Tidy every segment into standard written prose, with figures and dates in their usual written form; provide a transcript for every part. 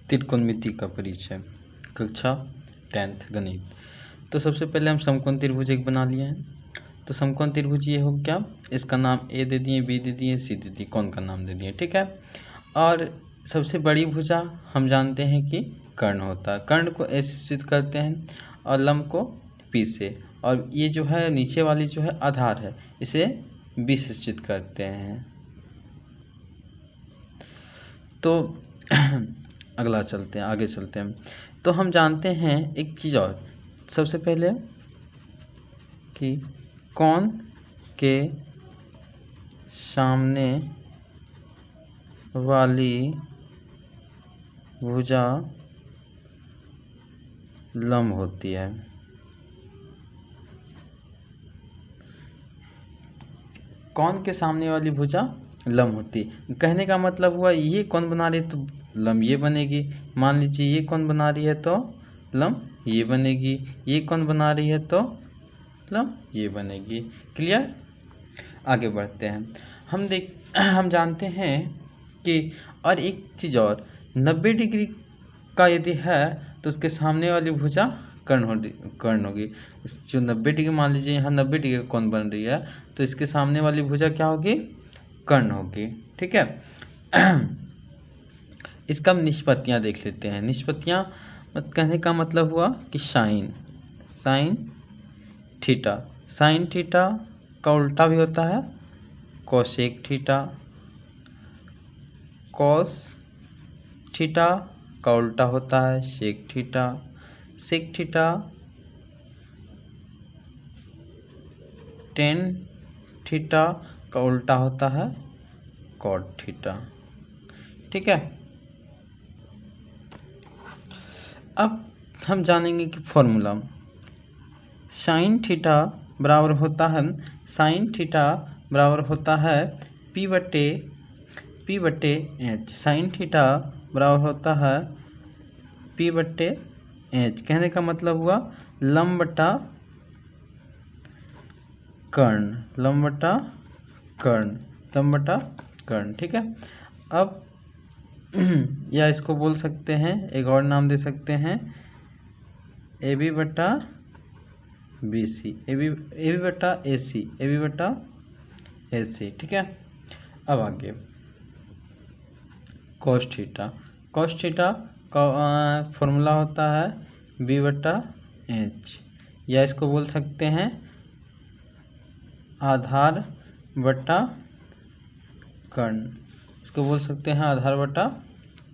त्रिकोणमिति का परिचय, कक्षा 10th गणित। तो सबसे पहले हम समकोण त्रिभुज एक बना लिए हैं। तो समकोण त्रिभुज ये हो क्या, इसका नाम ए दे दिए, बी दे दिए, सी दे दिए, कोण का नाम दे दिए, ठीक है। और सबसे बड़ी भुजा हम जानते हैं कि कर्ण होता है। कर्ण को ए से सूचित करते हैं और लंब को पी से, और ये जो है नीचे वाली जो है आधार है, इसे बी से सूचित करते हैं। तो अगला चलते हैं, आगे चलते हैं। तो हम जानते हैं एक चीज़ और, सबसे पहले कि कोण के सामने वाली भुजा लंब होती है। कोण के सामने वाली भुजा लंब होती है, कहने का मतलब हुआ ये कोण बना रही है तो लंब ये बनेगी। मान लीजिए ये कोण बना रही है तो लंब ये बनेगी, ये कोण बना रही है तो लंब ये बनेगी। क्लियर। आगे बढ़ते हैं। हम जानते हैं कि और एक चीज़ और, 90 डिग्री का यदि है तो उसके सामने वाली भुजा कर्ण होगी। जो 90 डिग्री, मान लीजिए यहाँ 90 डिग्री का कोण बन रही है तो इसके सामने वाली भुजा क्या होगी, कर्ण होगी, ठीक है। इसका हम निष्पत्तियाँ देख लेते हैं। निष्पत्तियाँ कहने का मतलब हुआ कि साइन थीटा, साइन थीटा का उल्टा भी होता है कोसेक थीटा, कॉस थीटा का उल्टा होता है sec theta, sec theta tan theta का उल्टा होता है कॉट थीटा, ठीक है। अब हम जानेंगे कि फॉर्मूला साइन थीटा बराबर होता है, साइन थीटा बराबर होता है पी बटे एच। साइन थीटा बराबर होता है पी बटे एच। कहने का मतलब हुआ लंब बटा कर्ण, लंब बटा कर्ण, लंब बटा कर्ण, ठीक है। अब या इसको बोल सकते हैं, एक और नाम दे सकते हैं ए बी बटा बी सी, ए बी बटा ए सी, ए बी बटा ए सी, ठीक है। अब आगे कॉस थीटा, कॉस थीटा का फॉर्मूला होता है बी बटा एच, या इसको बोल सकते हैं आधार बटा कर्ण, इसको बोल सकते हैं आधार बटा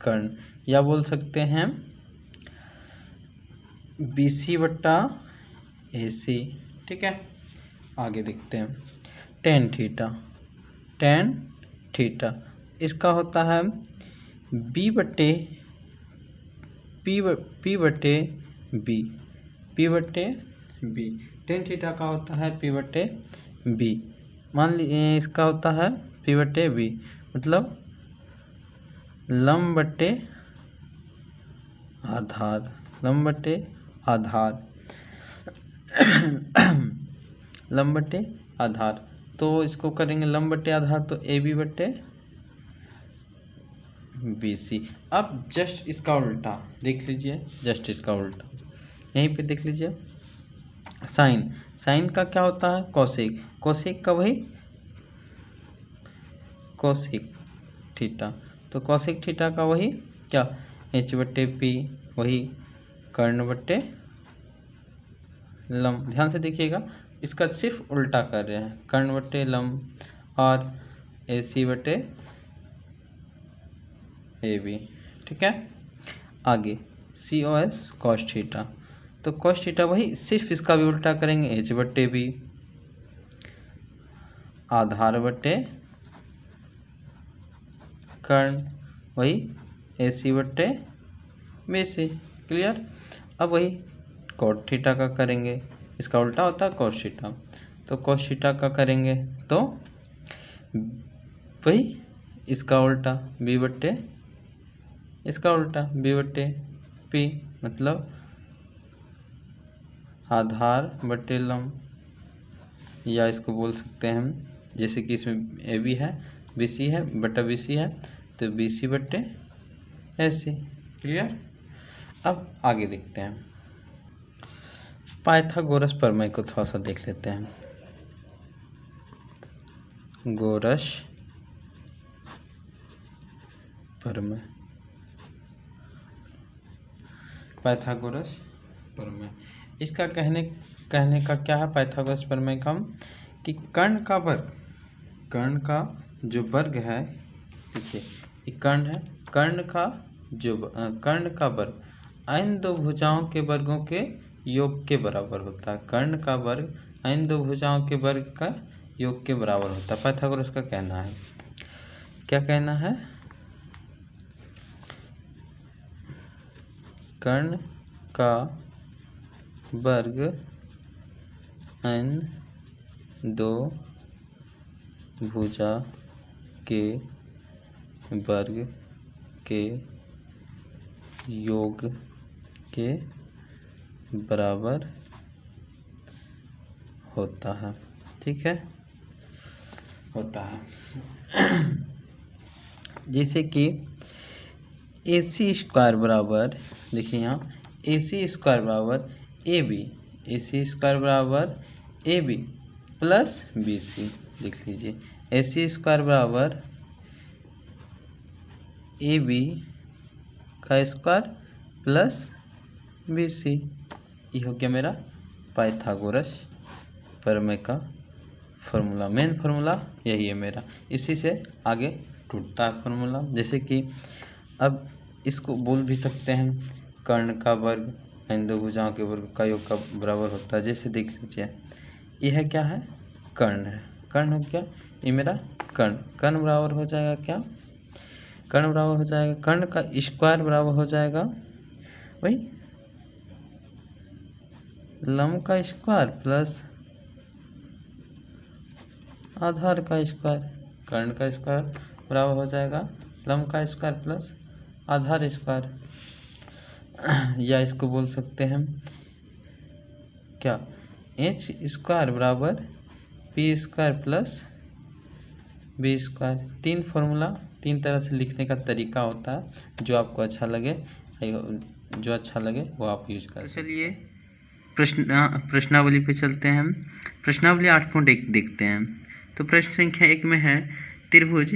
कर्ण, या बोल सकते हैं बी सी बटा ए सी, ठीक है। आगे देखते हैं टेन थीटा, टेन थीटा इसका होता है बी बटे पी बटे बी, पी बटे बी। टेन थीटा का होता है पी बटे बी, मान लीजिए इसका होता है पी बटे बी, मतलब लंब बटे आधार, लंब बटे आधार लंब बटे आधार। तो इसको करेंगे लंब बटे आधार, तो ए बी बटे बी सी। अब जस्ट इसका उल्टा देख लीजिए, जस्ट इसका उल्टा यहीं पे देख लीजिए। साइन, साइन का क्या होता है कोसेक, कोसेक का वही कोसेक थीटा, तो कोसेक थीटा का वही क्या एच बटे पी, वही कर्ण बटे लंब। ध्यान से देखिएगा, इसका सिर्फ उल्टा कर रहे हैं, कर्ण बटे लंब और ए सी बटे ए बी, ठीक है। आगे सी ओ एस कॉस थीटा, तो कॉस थीटा वही सिर्फ इसका भी उल्टा करेंगे, एच बटे बी आधार बटे कर्ण, वही ए सी बटे बी सी। क्लियर। अब वही कॉट थीटा का करेंगे, इसका उल्टा होता है कॉस थीटा, तो कॉस थीटा का करेंगे तो वही इसका उल्टा बी बटे, इसका उल्टा बी बटे पी, मतलब आधार बटे लंब, या इसको बोल सकते हैं हम, जैसे कि इसमें ए बी है, बी सी है बटा बी सी है, तो बी सी बटे ए सी। क्लियर। अब आगे देखते हैं, पाइथागोरस प्रमेय को थोड़ा सा देख लेते हैं। गोरस प्रमेय, पाइथागोरस प्रमेय, इसका कहने का क्या है पाइथागोरस प्रमेय का, कि कर्ण का वर्ग, कर्ण का जो वर्ग है, देखिए ये कर्ण है, कर्ण का वर्ग इन दो भुजाओं के वर्गों के योग के बराबर होता है। कर्ण का वर्ग इन दो भुजाओं के वर्ग का योग के बराबर होता है, पाइथागोरस का कहना है। क्या कहना है, कर्ण का वर्ग इन दो भुजा के वर्ग के योग के बराबर होता है। ठीक है, होता है। जैसे कि AC स्क्वायर बराबर, देखिए यहाँ AC स्क्वायर बराबर AB, AC स्क्वायर बराबर AB प्लस BC, लिख लीजिए AC स्क्वायर बराबर AB का स्क्वायर प्लस BC, ये हो गया मेरा पाइथागोरस प्रमेय का फॉर्मूला। मेन फार्मूला यही है मेरा, इसी से आगे टूटता है फार्मूला। जैसे कि अब इसको बोल भी सकते हैं, कर्ण का वर्ग इन दो भुजाओं के वर्ग का योग का बराबर होता है। जैसे देख लीजिए, यह क्या है, कर्ण है, कर्ण हो गया ये मेरा कर्ण, कर्ण बराबर हो जाएगा क्या, कर्ण बराबर हो जाएगा, कर्ण का स्क्वायर बराबर हो जाएगा वही लंब का स्क्वायर प्लस आधार का स्क्वायर। कर्ण का स्क्वायर बराबर हो जाएगा लंब का स्क्वायर प्लस आधार स्क्वायर। या इसको बोल सकते हैं क्या, एच स्क्वायर बराबर P square plus B square. तीन फॉर्मूला, तीन तरह से लिखने का तरीका होता है, जो आपको अच्छा लगे, जो अच्छा लगे वो आप यूज कर। चलिए प्रश्नावली पे चलते हैं हम। प्रश्नावली 8.1 देखते हैं। तो प्रश्न संख्या 1 में है, त्रिभुज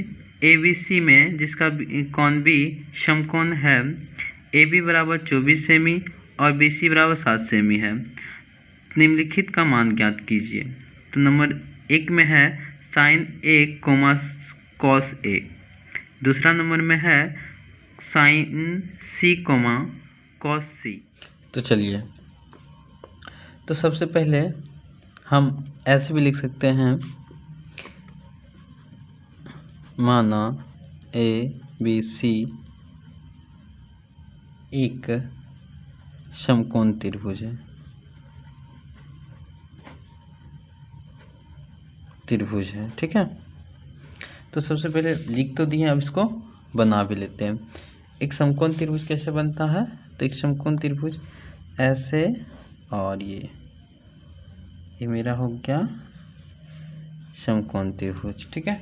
ABC में जिसका कोण B समकोण है, AB बराबर 24 सेमी और BC बराबर 7 सेमी है, निम्नलिखित का मान ज्ञात कीजिए। तो नंबर 1 में है sine A comma cos A, दूसरा नंबर में है sine C comma cos C। तो चलिए, तो सबसे पहले हम ऐसे भी लिख सकते हैं, माना ABC एक समकोण त्रिभुज है, ठीक है। तो सबसे पहले लिख तो दिए, अब इसको बना भी लेते हैं। एक समकोण त्रिभुज कैसे बनता है, तो एक समकोण त्रिभुज ऐसे, और ये मेरा हो गया समकोण त्रिभुज, ठीक है।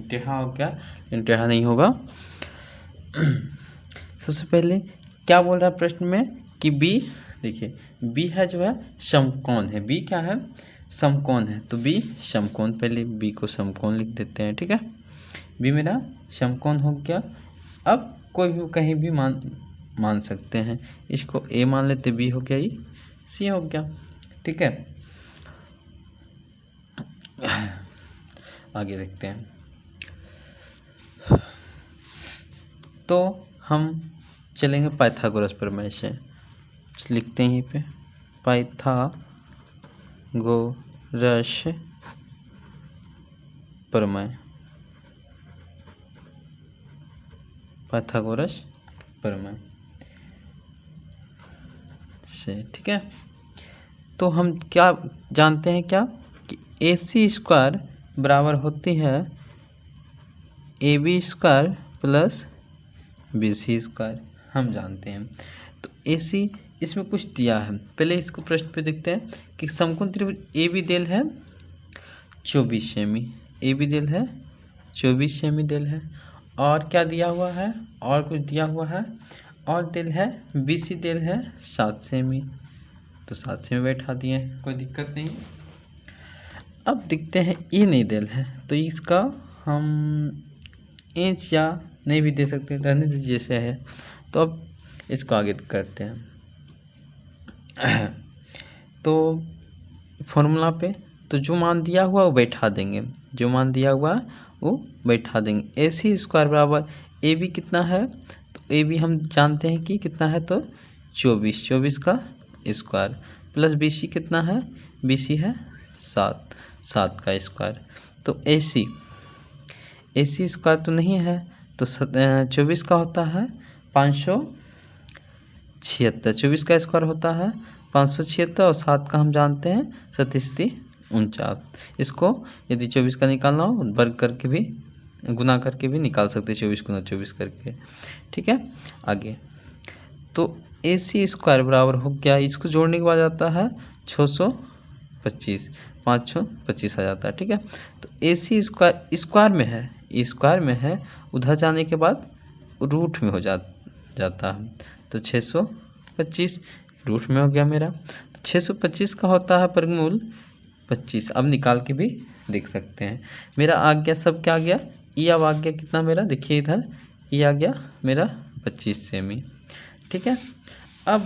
टेढ़ा हो गया, लेकिन टेढ़ा नहीं होगा। सबसे पहले क्या बोल रहा है प्रश्न में कि B, देखिए B है जो है समकोण है, B क्या है, समकोण है, तो B समकोण, पहले B को समकोण लिख देते हैं, ठीक है। B मेरा समकोण हो गया। अब कोई भी कहीं भी मान सकते हैं, इसको A मान लेते, B हो गया, ये C हो गया, ठीक है। आगे देखते हैं। तो हम चलेंगे पाइथागोरस प्रमेय से, लिखते हैं यहीं पे पाइथागोरस प्रमेय, पाइथागोरस प्रमेय से, ठीक है। तो हम क्या जानते हैं, क्या कि AC स्क्वायर बराबर होती है AB square plus BC square, हम जानते हैं। तो AC इसमें कुछ दिया है, पहले इसको प्रश्न पे देखते हैं कि समकोण त्रिभुज AB देल है 24 सेमी, AB देल है 24 सेमी देल है, और क्या दिया हुआ है, और कुछ दिया हुआ है, और डेल है BC डेल है 7 सेमी, तो 7 सेमी बैठा दिए, कोई दिक्कत नहीं। अब दिखते हैं ये नहीं डेल है, तो इसका हम इंच या नहीं भी दे सकते, रहने दीजिए जैसे है। तो अब इसको आगे करते हैं। तो फॉर्मूला पे तो जो मान दिया हुआ वो बैठा देंगे, जो मान दिया हुआ वो बैठा देंगे। AC स्क्वायर बराबर AB कितना है, तो AB हम जानते हैं कि कितना है, तो 24 का स्क्वायर प्लस BC कितना है, BC है 7 का स्क्वायर। तो AC स्क्वायर तो नहीं है, तो 24 का होता है 576, 24 का स्क्वायर होता है 576 और 7 का हम जानते हैं 3749। इसको यदि 24 का निकालना हो वर्ग करके भी, गुना करके भी निकाल सकते हैं, 24 गुना 24 करके, ठीक है। आगे तो AC स्क्वायर बराबर हो गया, इसको जोड़ने के बाद आता है 625, 525 आ जाता है, ठीक है। तो AC स्क्वायर में है, स्क्वायर में है, उधर जाने के बाद रूट में हो जाता है, तो 625 रूट में हो गया मेरा। तो 625 का होता है वर्गमूल 25, अब निकाल के भी देख सकते हैं। मेरा आ गया, सब क्या आ गया, ये अब आ गया कितना मेरा, देखिए इधर ये आ गया मेरा 25 सेमी, ठीक है। अब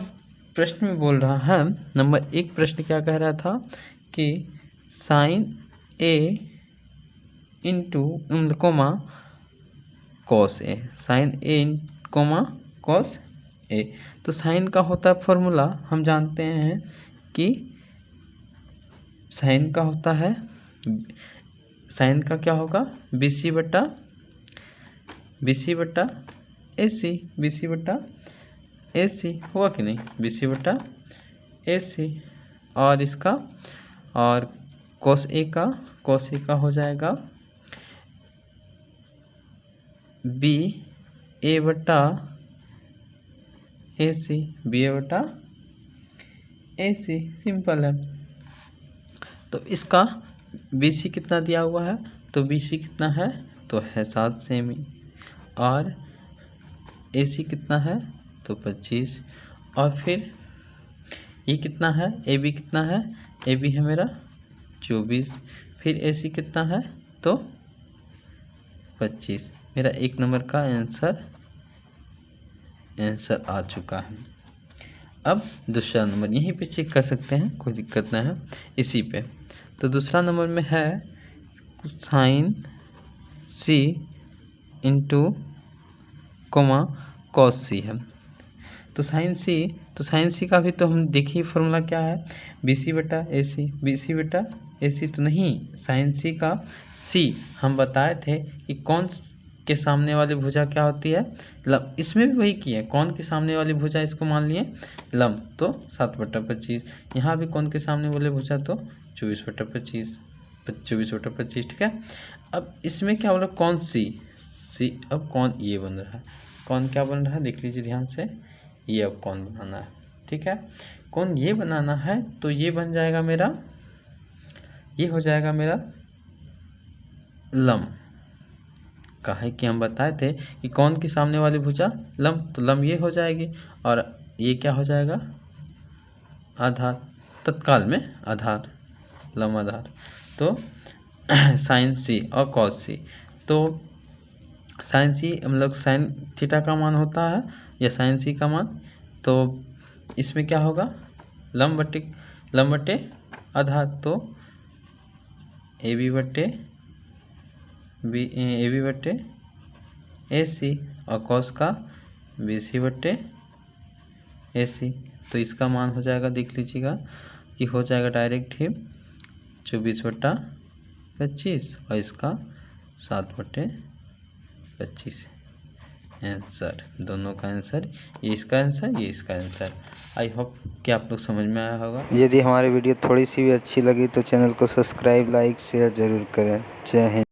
प्रश्न में बोल रहा है नंबर 1, प्रश्न क्या कह रहा था कि sine A into comma cos A, sine A comma cos A। तो साइन का होता है फॉर्मूला, हम जानते हैं कि साइन का होता है, साइन का क्या होगा, BC बटा AC हुआ कि नहीं, BC बटा AC। और इसका और cos A का हो जाएगा BA बटा AC, सिंपल है। तो इसका BC कितना दिया हुआ है, तो BC कितना है, तो है 7 सेमी, और AC कितना है, तो 25, और फिर ये कितना है, AB कितना है, AB है मेरा 24, फिर AC कितना है, तो 25। मेरा 1 नंबर का आंसर आ चुका है। अब दूसरा नंबर यहीं पे चेक कर सकते हैं, कोई दिक्कत ना है इसी पे। तो दूसरा नंबर में है sine C into comma cos C है। तो साइन C का भी तो हम देखिए फॉर्मूला क्या है, BC बटा AC तो नहीं, साइन C का C हम बताए थे कि कौन के सामने वाली भुजा क्या होती है, लंब। इसमें भी वही किया, कौन के सामने वाली भुजा इसको मान लिए लंब, तो 7/25। यहाँ भी कौन के सामने वाली भुजा, तो 24/25, ठीक है। अब इसमें क्या बोला, कौन C, अब कौन ये बन रहा है, कौन क्या बन रहा है देख लीजिए ध्यान से, ये अब कौन बनाना है, ठीक है। कौन ये बनाना है, तो ये बन जाएगा मेरा, ये हो जाएगा मेरा लंब। काहे कि हम बताए थे कि कौन के सामने वाली भुजा लंब, तो लंब ये हो जाएगी, और ये क्या हो जाएगा, आधार, तत्काल में आधार, लंब आधार। तो साइन C और कॉस C, तो साइन C मतलब साइन थीटा का मान होता है या साइन C का मान, तो इसमें क्या होगा, लंब बटे आधार, तो AB बटे AC, और कॉस का BC बटे AC। तो इसका मान हो जाएगा, देख लीजिएगा कि हो जाएगा डायरेक्ट ही 24/25, और इसका 7/25। आंसर, दोनों का आंसर, ये इसका आंसर, ये इसका आंसर। आई होप कि आप लोग समझ में आया होगा। यदि हमारी वीडियो थोड़ी सी भी अच्छी लगी तो चैनल को सब्सक्राइब, लाइक, शेयर ज़रूर करें। जय हिंद।